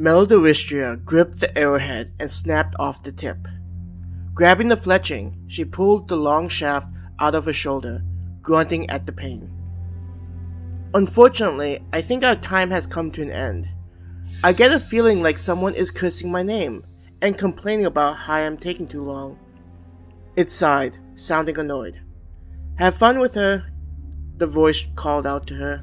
Meldoristria gripped the arrowhead and snapped off the tip. Grabbing the fletching, she pulled the long shaft out of her shoulder, grunting at the pain. Unfortunately, I think our time has come to an end. I get a feeling like someone is cursing my name and complaining about how I am taking too long. It sighed, sounding annoyed. Have fun with her, the voice called out to her.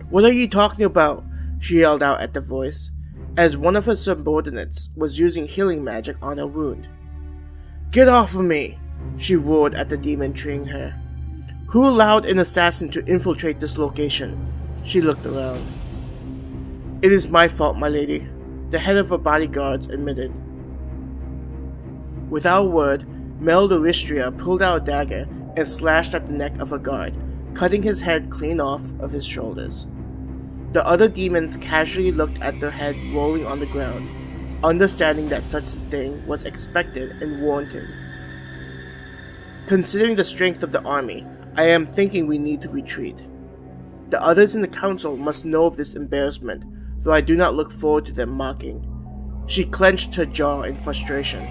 What are you talking about? She yelled out at the voice, as one of her subordinates was using healing magic on her wound. Get off of me! She roared at the demon treeing her. Who allowed an assassin to infiltrate this location? She looked around. It is my fault, my lady, the head of her bodyguards admitted. Without a word, Meldoristria pulled out a dagger and slashed at the neck of a guard, cutting his head clean off of his shoulders. The other demons casually looked at their head rolling on the ground, understanding that such a thing was expected and warranted. Considering the strength of the army, I am thinking we need to retreat. The others in the council must know of this embarrassment, though I do not look forward to them mocking. She clenched her jaw in frustration.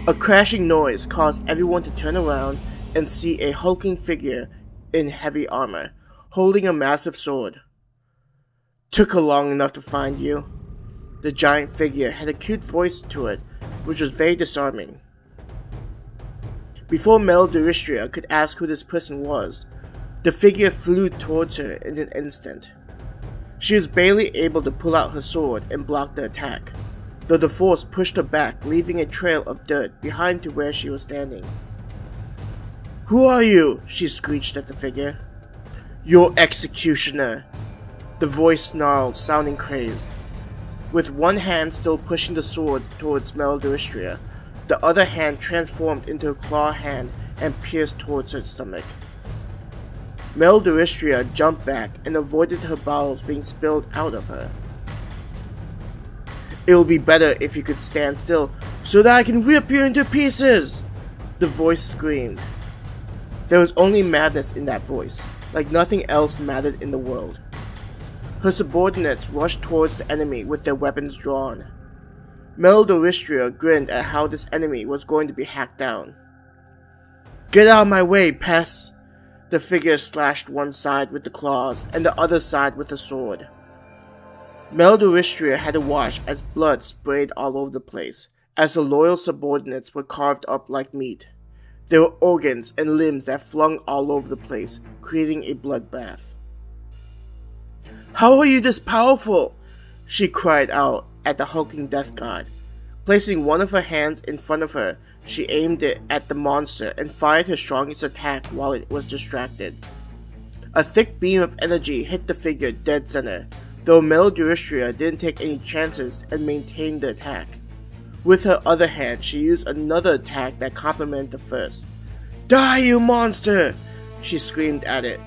A crashing noise caused everyone to turn around and see a hulking figure in heavy armor, holding a massive sword. Took her long enough to find you. The giant figure had a cute voice to it, which was very disarming. Before Meldoristria could ask who this person was, the figure flew towards her in an instant. She was barely able to pull out her sword and block the attack, though the force pushed her back, leaving a trail of dirt behind to where she was standing. Who are you? She screeched at the figure. Your executioner. The voice snarled, sounding crazed. With one hand still pushing the sword towards Meldoristria, the other hand transformed into a claw hand and pierced towards her stomach. Meldoristria jumped back and avoided her bowels being spilled out of her. It will be better if you could stand still so that I can rip you into pieces! The voice screamed. There was only madness in that voice, like nothing else mattered in the world. Her subordinates rushed towards the enemy with their weapons drawn. Meldoristria grinned at how this enemy was going to be hacked down. Get out of my way, pests! The figure slashed one side with the claws and the other side with the sword. Meldoristria had to watch as blood sprayed all over the place, as the loyal subordinates were carved up like meat. There were organs and limbs that flung all over the place, creating a bloodbath. How are you this powerful? She cried out at the hulking death god. Placing one of her hands in front of her, she aimed it at the monster and fired her strongest attack while it was distracted. A thick beam of energy hit the figure dead center, though Meldoristria didn't take any chances and maintained the attack. With her other hand, she used another attack that complemented the first. Die, you monster! She screamed at it.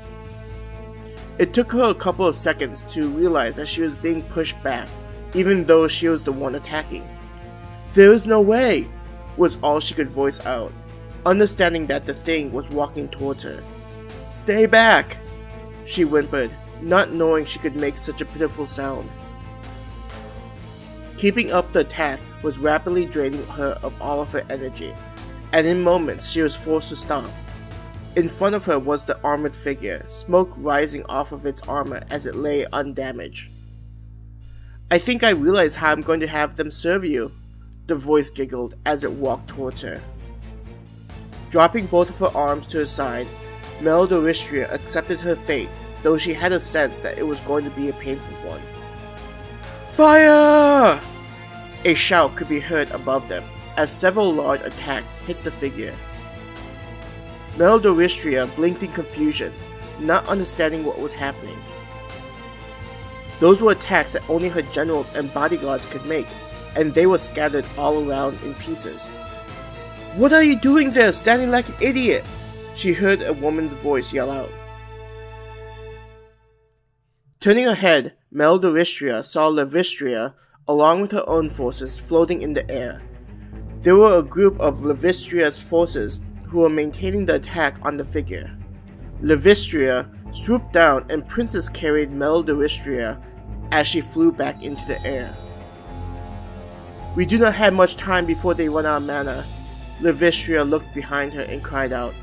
It took her a couple of seconds to realize that she was being pushed back, even though she was the one attacking. There is no way, was all she could voice out, understanding that the thing was walking towards her. Stay back, she whimpered, not knowing she could make such a pitiful sound. Keeping up the attack was rapidly draining her of all of her energy, and in moments she was forced to stop. In front of her was the armored figure, smoke rising off of its armor as it lay undamaged. I think I realize how I'm going to have them serve you, the voice giggled as it walked towards her. Dropping both of her arms to her side, Meldoristria accepted her fate, though she had a sense that it was going to be a painful one. Fire! A shout could be heard above them, as several large attacks hit the figure. Meldoristria blinked in confusion, not understanding what was happening. Those were attacks that only her generals and bodyguards could make, and they were scattered all around in pieces. What are you doing there, standing like an idiot? She heard a woman's voice yell out. Turning her head, Meldoristria saw Levistria, along with her own forces, floating in the air. There were a group of Levistria's forces who were maintaining the attack on the figure. Levistria swooped down and Princess carried Meldoristria as she flew back into the air. We do not have much time before they run out of mana. Levistria looked behind her and cried out,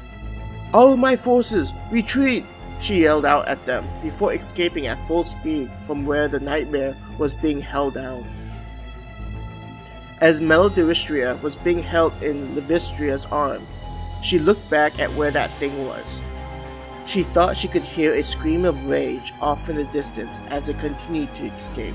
"All of my forces, retreat!" She yelled out at them before escaping at full speed from where the nightmare was being held down. As Melodistria was being held in Levistria's arm, she looked back at where that thing was. She thought she could hear a scream of rage off in the distance as it continued to escape.